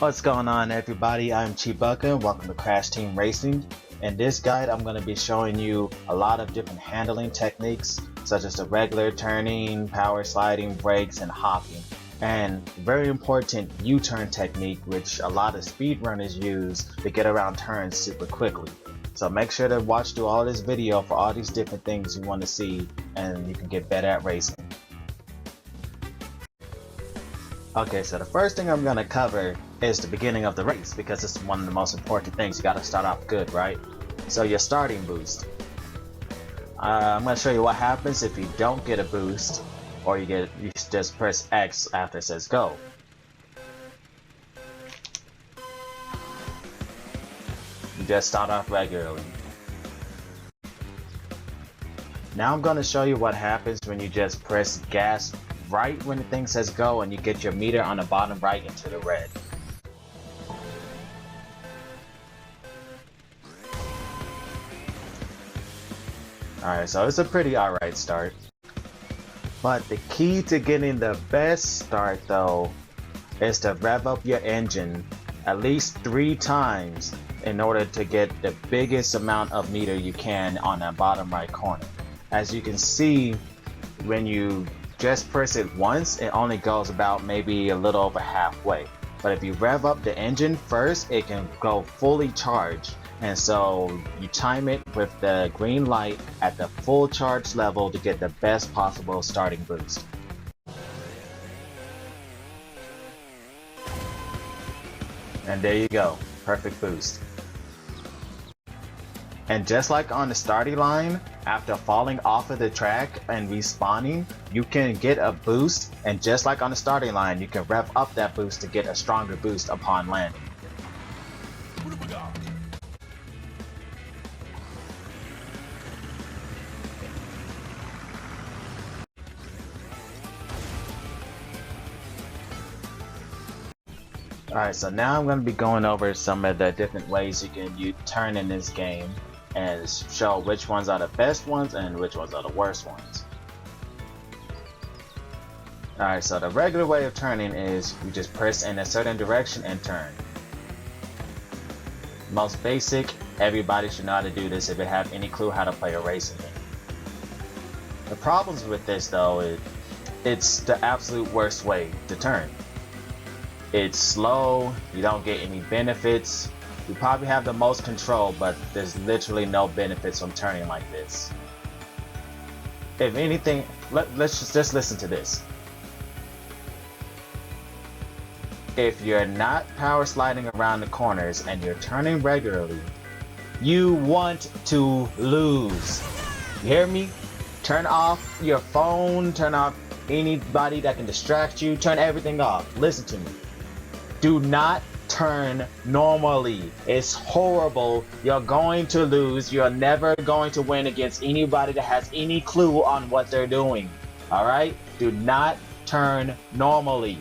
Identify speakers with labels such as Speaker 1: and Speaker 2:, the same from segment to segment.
Speaker 1: What's going on, everybody? I'm Chibuga. Welcome to Crash Team Racing. In this guide, I'm going to be showing you a lot of different handling techniques, such as the regular turning, power sliding, brakes, and hopping. And very important U-turn technique, which a lot of speedrunners use to get around turns super quickly. So make sure to watch through all this video for all these different things you want to see, and you can get better at racing. Okay, so the first thing I'm going to cover is the beginning of the race, because it's one of the most important things. You got to start off good, right? So your starting boost. I'm going to show you what happens if you don't get a boost, or you just press X after it says go. You just start off regularly. Now I'm going to show you what happens when you just press gas right when the thing says go and you get your meter on the bottom right into the red. Alright, so it's a pretty alright start. But the key to getting the best start though is to rev up your engine at least 3 times in order to get the biggest amount of meter you can on that bottom right corner. As you can see, when you just press it once, it only goes about maybe a little over halfway. But if you rev up the engine first, it can go fully charged. And so you time it with the green light at the full charge level to get the best possible starting boost. And there you go, perfect boost. And just like on the starting line, after falling off of the track and respawning, you can get a boost, and just like on the starting line, you can rev up that boost to get a stronger boost upon landing. Alright, so now I'm going to be going over some of the different ways you can turn in this game and show which ones are the best ones and which ones are the worst ones. Alright, so the regular way of turning is you just press in a certain direction and turn. Most basic, everybody should know how to do this if they have any clue how to play a racing game. The problems with this though is it's the absolute worst way to turn. It's slow, you don't get any benefits. You probably have the most control, but there's literally no benefits from turning like this. If anything, let's just listen to this. If you're not power sliding around the corners and you're turning regularly, you want to lose. You hear me? Turn off your phone, turn off anybody that can distract you, turn everything off. Listen to me. Do not turn normally. It's horrible. You're going to lose. You're never going to win against anybody that has any clue on what they're doing. Alright? Do not turn normally.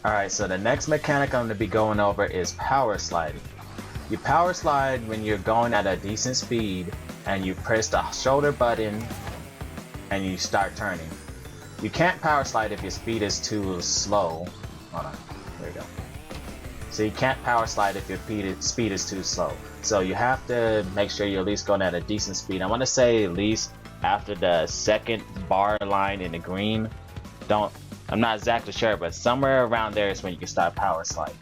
Speaker 1: Alright, so the next mechanic I'm going to be going over is power sliding. You power slide when you're going at a decent speed and you press the shoulder button and you start turning. You can't power slide if your speed is too slow. Hold on. There you go. So you can't power slide if your speed is too slow. So you have to make sure you're at least going at a decent speed. I want to say at least after the second bar line in the green. I'm not exactly sure, but somewhere around there is when you can start power sliding.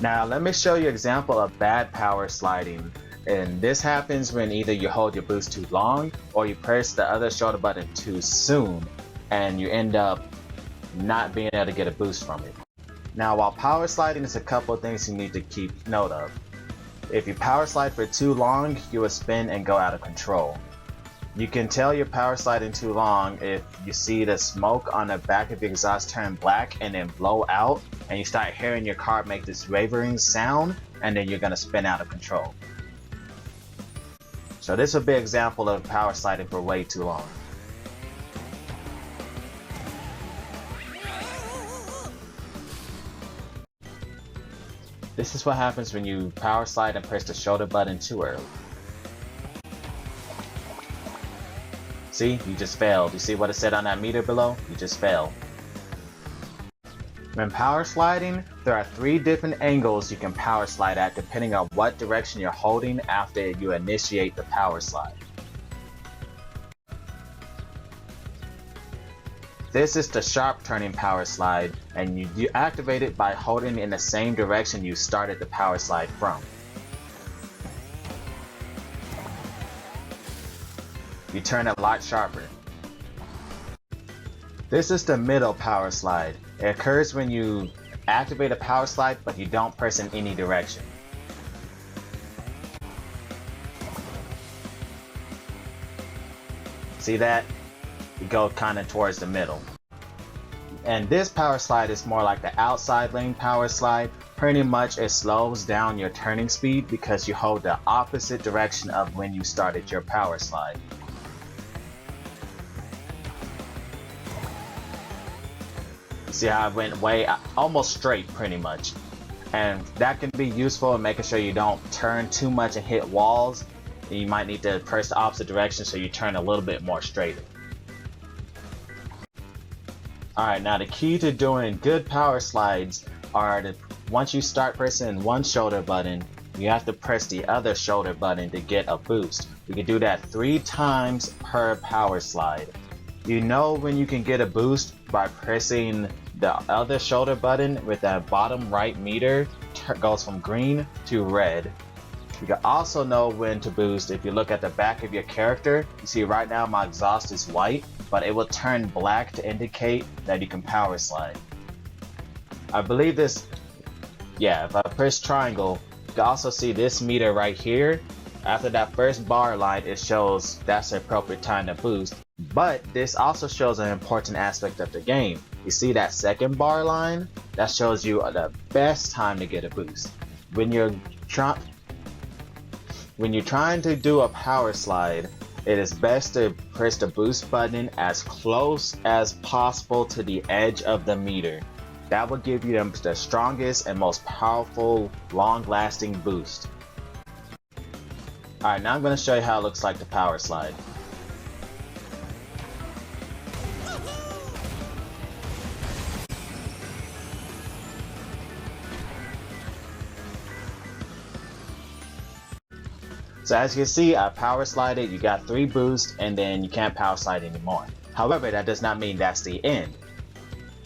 Speaker 1: Now let me show you an example of bad power sliding. And this happens when either you hold your boost too long or you press the other shoulder button too soon, and you end up not being able to get a boost from it. Now while power sliding is a couple of things you need to keep note of. If you power slide for too long, you will spin and go out of control. You can tell you're power sliding too long if you see the smoke on the back of your exhaust turn black and then blow out, and you start hearing your car make this wavering sound, and then you're going to spin out of control. So this would be an example of power sliding for way too long. This is what happens when you power slide and press the shoulder button too early. See, you just failed. You see what it said on that meter below? You just failed. When power sliding, there are 3 different angles you can power slide at depending on what direction you're holding after you initiate the power slide. This is the sharp turning power slide, and you activate it by holding in the same direction you started the power slide from. You turn it a lot sharper. This is the middle power slide. It occurs when you activate a power slide but you don't press in any direction. See that? You go kind of towards the middle. And this power slide is more like the outside lane power slide. Pretty much it slows down your turning speed because you hold the opposite direction of when you started your power slide. See how I went almost straight pretty much. And that can be useful in making sure you don't turn too much and hit walls. And you might need to press the opposite direction so you turn a little bit more straighter. Alright, now the key to doing good power slides are that once you start pressing one shoulder button, you have to press the other shoulder button to get a boost. You can do that 3 times per power slide. You know when you can get a boost by pressing the other shoulder button with that bottom right meter goes from green to red. You can also know when to boost if you look at the back of your character. You see right now my exhaust is white, but it will turn black to indicate that you can power slide. I believe this, yeah, if I press triangle, you can also see this meter right here. After that first bar line, it shows that's the appropriate time to boost. But this also shows an important aspect of the game. You see that second bar line? That shows you the best time to get a boost. When you're trying to do a power slide, it is best to press the boost button as close as possible to the edge of the meter. That will give you the strongest and most powerful, long-lasting boost. Alright, now I'm going to show you how it looks like the power slide. So as you can see, I power slided, you got 3 boosts, and then you can't power slide anymore. However, that does not mean that's the end.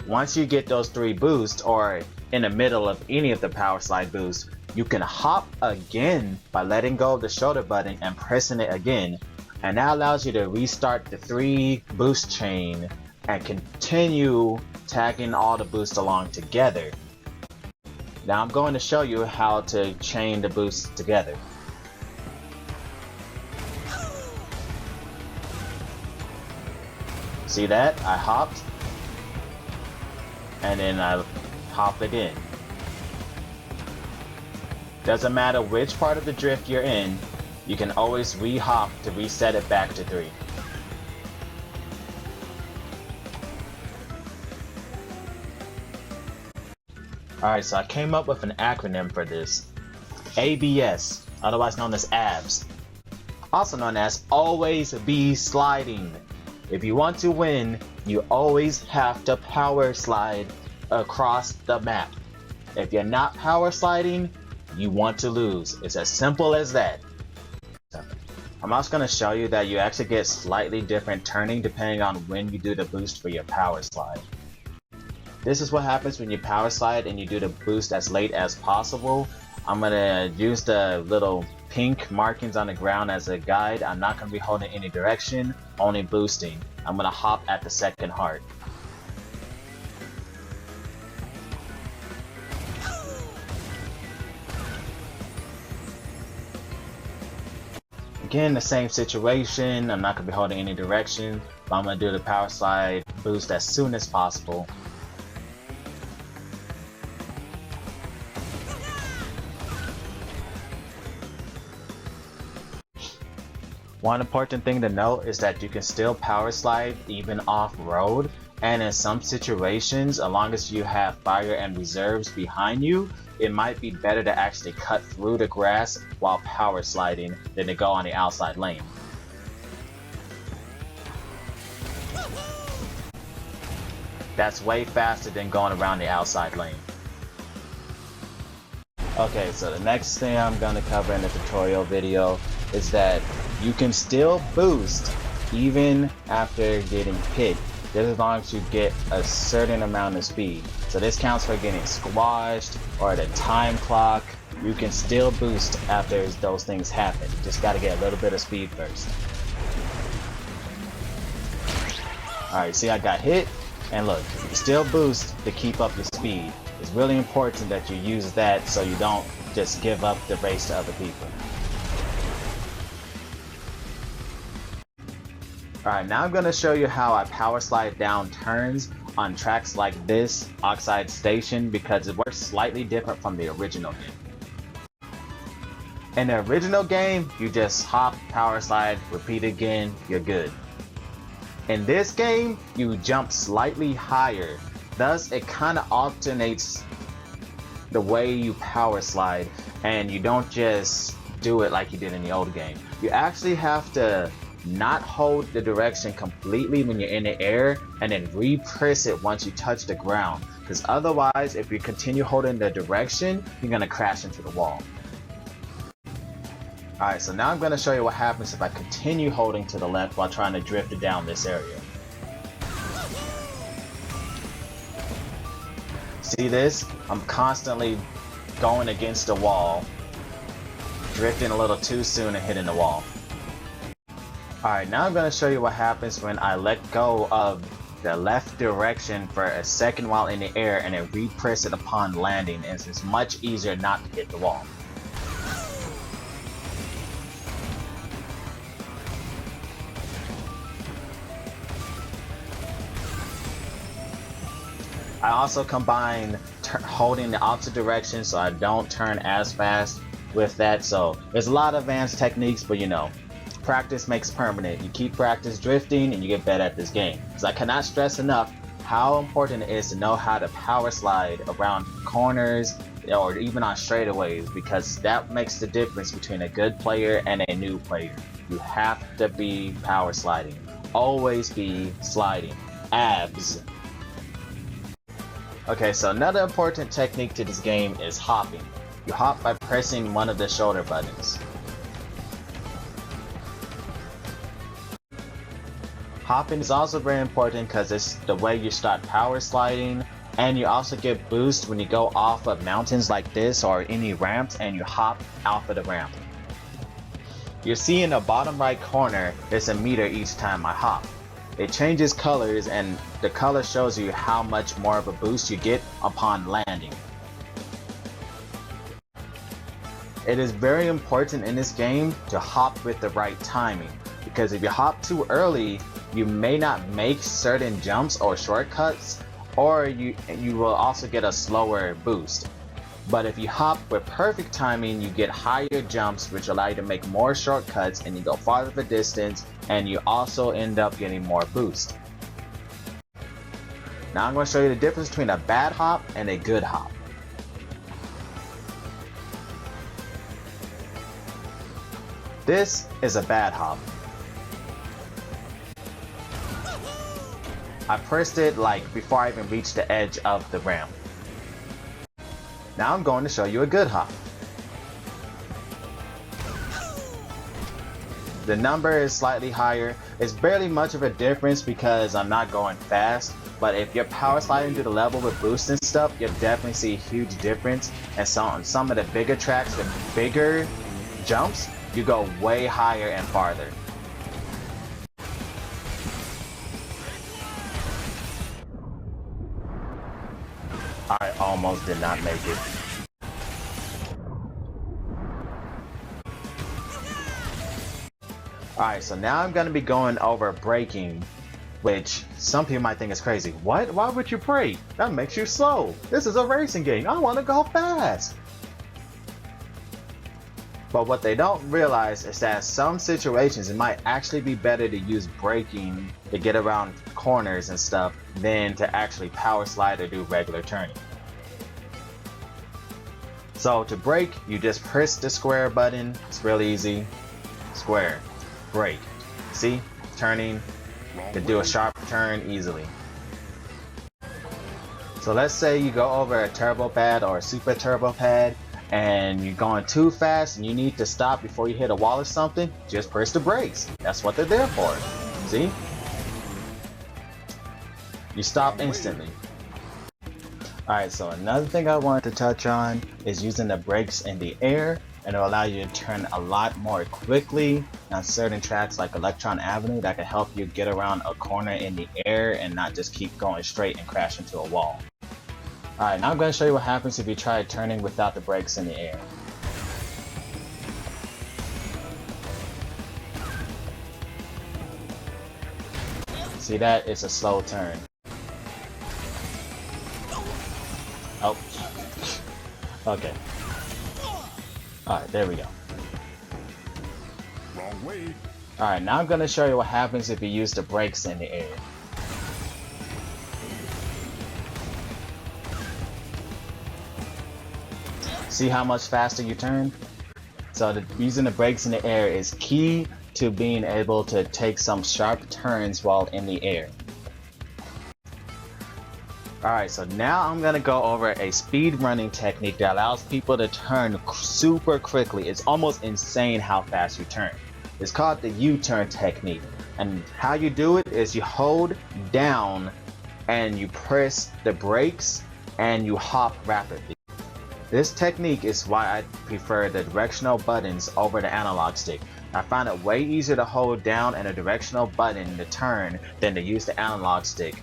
Speaker 1: Once you get those 3 boosts, or in the middle of any of the power slide boosts, you can hop again by letting go of the shoulder button and pressing it again. And that allows you to restart the 3 boost chain and continue tagging all the boosts along together. Now I'm going to show you how to chain the boosts together. See that? I hopped, and then I hop again. Doesn't matter which part of the drift you're in, you can always re-hop to reset it back to 3. Alright, so I came up with an acronym for this. ABS, otherwise known as ABS. Also known as Always Be Sliding. If you want to win, you always have to power slide across the map. If you're not power sliding, you want to lose. It's as simple as that. I'm also going to show you that you actually get slightly different turning depending on when you do the boost for your power slide. This is what happens when you power slide and you do the boost as late as possible. I'm going to use the little pink markings on the ground as a guide. I'm not going to be holding any direction, only boosting. I'm going to hop at the second heart. Again, the same situation. I'm not going to be holding any direction, but I'm going to do the power slide boost as soon as possible. One important thing to note is that you can still power slide even off-road, and in some situations, as long as you have fire and reserves behind you, it might be better to actually cut through the grass while power sliding than to go on the outside lane. That's way faster than going around the outside lane. Okay, so the next thing I'm going to cover in the tutorial video is that you can still boost even after getting hit, just as long as you get a certain amount of speed. So this counts for getting squashed or the time clock. You can still boost after those things happen. You just got to get a little bit of speed first. Alright, see I got hit, and look, you can still boost to keep up your speed. It's really important that you use that so you don't just give up the race to other people. Alright, now I'm going to show you how I power slide down turns on tracks like this, Oxide Station, because it works slightly different from the original game. In the original game, you just hop, power slide, repeat again, you're good. In this game, you jump slightly higher, thus it kind of alternates the way you power slide, and you don't just do it like you did in the old game. You actually have to not hold the direction completely when you're in the air and then repress it once you touch the ground, because otherwise if you continue holding the direction, you're going to crash into the wall. Alright, so now I'm going to show you what happens if I continue holding to the left while trying to drift it down this area. See this? I'm constantly going against the wall, drifting a little too soon and hitting the wall. Alright, now I'm going to show you what happens when I let go of the left direction for a second while in the air and then repress it upon landing, and it's much easier not to hit the wall. I also combine holding the opposite direction so I don't turn as fast with that. So there's a lot of advanced techniques, but you know, practice makes permanent. You keep practice drifting and you get better at this game. Because I cannot stress enough how important it is to know how to power slide around corners or even on straightaways, because that makes the difference between a good player and a new player. You have to be power sliding. Always be sliding. Abs. Okay, so another important technique to this game is hopping. You hop by pressing one of the shoulder buttons. Hopping is also very important because it's the way you start power sliding, and you also get boost when you go off of mountains like this or any ramps and you hop off of the ramp. You see in the bottom right corner, there's a meter each time I hop. It changes colors, and the color shows you how much more of a boost you get upon landing. It is very important in this game to hop with the right timing, because if you hop too early, you may not make certain jumps or shortcuts, or you will also get a slower boost. But if you hop with perfect timing, you get higher jumps, which allow you to make more shortcuts and you go farther the distance, and you also end up getting more boost. Now I'm going to show you the difference between a bad hop and a good hop. This is a bad hop. I pressed it like before I even reached the edge of the ramp. Now I'm going to show you a good hop. The number is slightly higher. It's barely much of a difference because I'm not going fast, but if you're power sliding to the level with boost and stuff, you'll definitely see a huge difference. And so on some of the bigger tracks, the bigger jumps, you go way higher and farther. I almost did not make it. Alright, so now I'm going to be going over braking, which some people might think is crazy. What? Why would you brake? That makes you slow. This is a racing game. I want to go fast. But what they don't realize is that in some situations it might actually be better to use braking to get around corners and stuff than to actually power slide or do regular turning. So to brake, you just press the square button. It's real easy. Square. Brake. See? Turning. To do a sharp turn easily. So let's say you go over a turbo pad or a super turbo pad and you're going too fast and you need to stop before you hit a wall or something, just press the brakes. That's what they're there for. See? You stop instantly. Alright, so another thing I wanted to touch on is using the brakes in the air, and it'll allow you to turn a lot more quickly on certain tracks like Electron Avenue that can help you get around a corner in the air and not just keep going straight and crash into a wall. Alright, now I'm going to show you what happens if you try turning without the brakes in the air. See that? It's a slow turn. Oh. Okay. Alright, there we go.
Speaker 2: Wrong way.
Speaker 1: Alright, now I'm going to show you what happens if you use the brakes in the air. See how much faster you turn? So using the brakes in the air is key to being able to take some sharp turns while in the air. Alright, so now I'm going to go over a speed running technique that allows people to turn super quickly. It's almost insane how fast you turn. It's called the Uturn Technique. And how you do it is you hold down and you press the brakes and you hop rapidly. This technique is why I prefer the directional buttons over the analog stick. I find it way easier to hold down and a directional button to turn than to use the analog stick.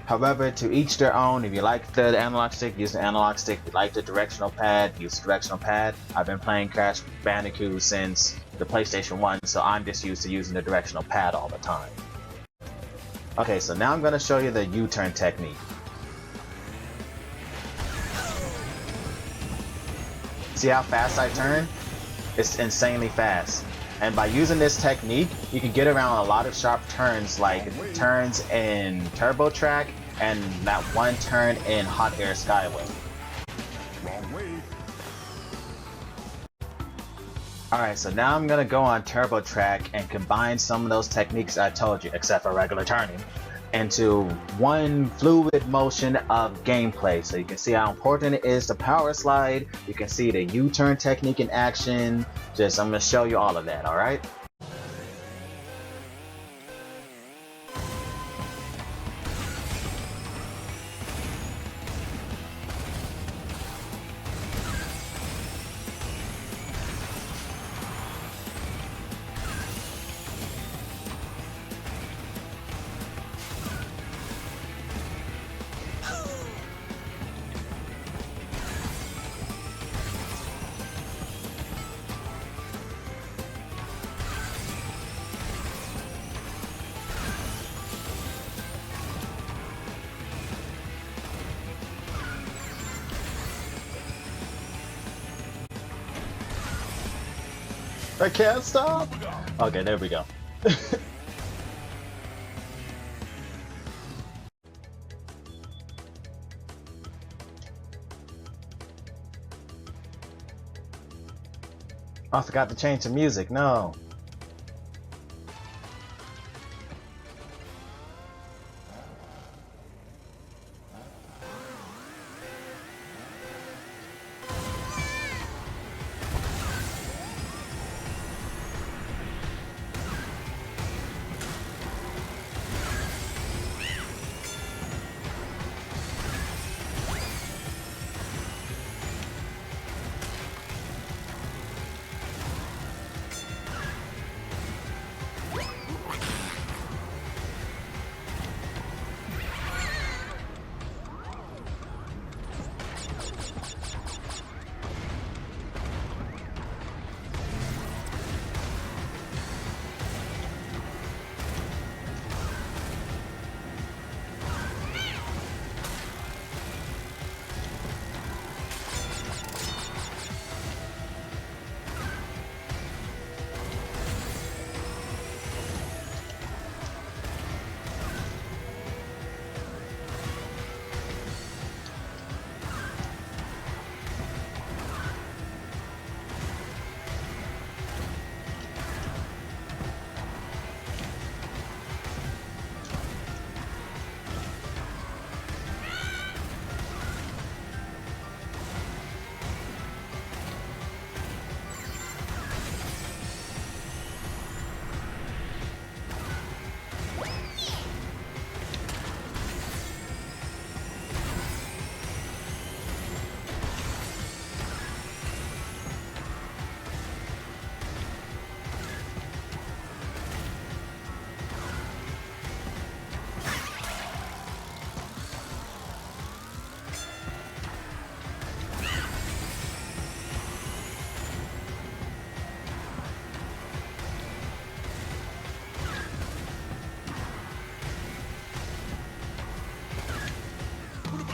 Speaker 1: However, to each their own. If you like the analog stick, use the analog stick. If you like the directional pad, use the directional pad. I've been playing Crash Bandicoot since the PlayStation 1, so I'm just used to using the directional pad all the time. Okay, so now I'm going to show you the U-turn technique. See how fast I turn? It's insanely fast. And by using this technique, you can get around a lot of sharp turns, like turns in Turbo Track and that one turn in Hot Air Skyway.
Speaker 2: Wrong way.
Speaker 1: Alright, so now I'm going to go on Turbo Track and combine some of those techniques I told you, except for regular turning, into one fluid motion of gameplay. So you can see how important it is to power slide. You can see the U-turn technique in action. I'm going to show you all of that, alright? I can't stop! Okay, there we go. I forgot to change the music, no.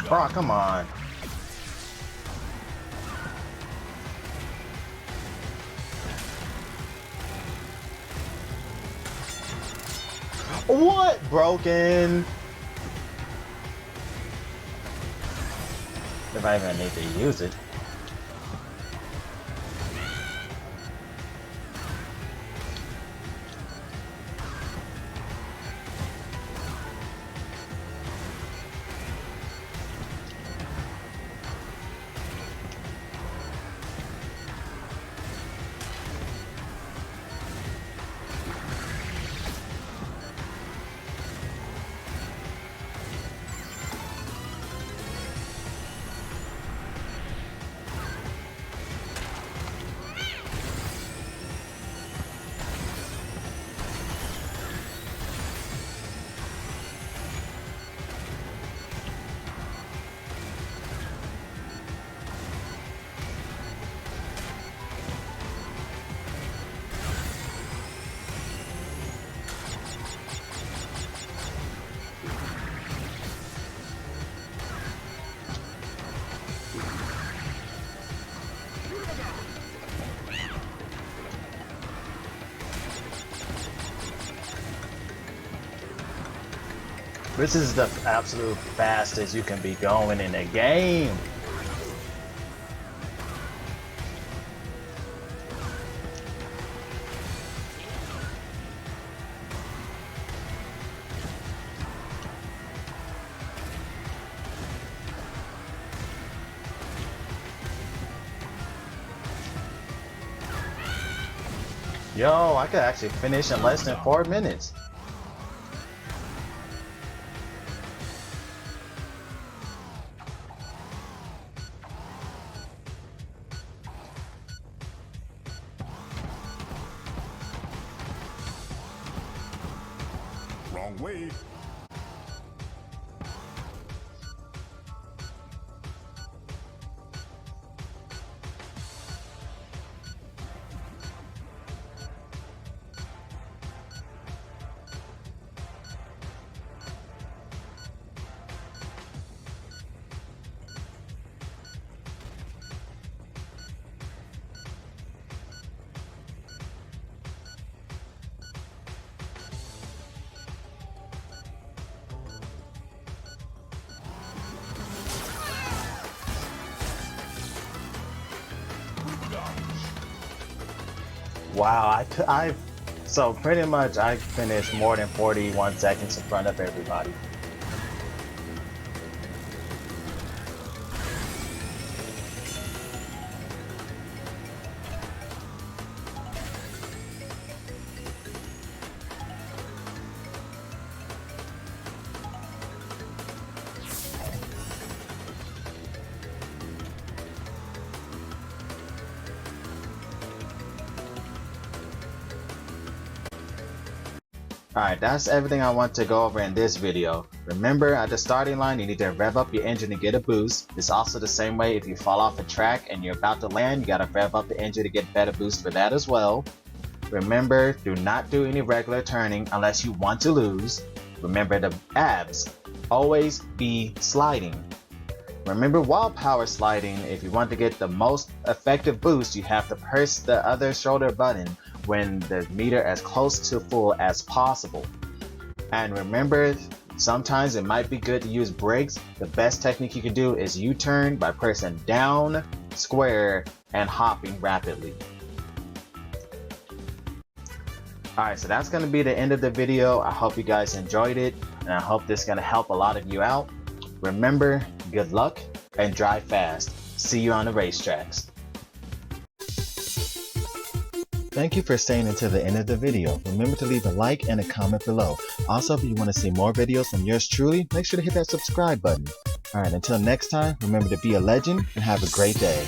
Speaker 1: Bro, come on. What? Broken? If I even need to use it. This is the absolute fastest you can be going in the game. Yo, I could actually finish in less than 4 minutes.
Speaker 2: Wrong way.
Speaker 1: Wow, so pretty much I finished more than 41 seconds in front of everybody. Alright, that's everything I want to go over in this video. Remember, at the starting line, you need to rev up your engine to get a boost. It's also the same way if you fall off a track and you're about to land, you gotta rev up the engine to get better boost for that as well. Remember, do not do any regular turning unless you want to lose. Remember the abs. Always be sliding. Remember, while power sliding, if you want to get the most effective boost, you have to press the other shoulder button when the meter as close to full as possible. And remember, sometimes it might be good to use brakes. The best technique you can do is U-turn by pressing down, square, and hopping rapidly. Alright, so that's going to be the end of the video. I hope you guys enjoyed it, and I hope this is going to help a lot of you out. Remember, good luck and drive fast. See you on the racetracks. Thank you for staying until the end of the video. Remember to leave a like and a comment below. Also, if you want to see more videos from yours truly, make sure to hit that subscribe button. Alright, until next time, remember to be a legend and have a great day.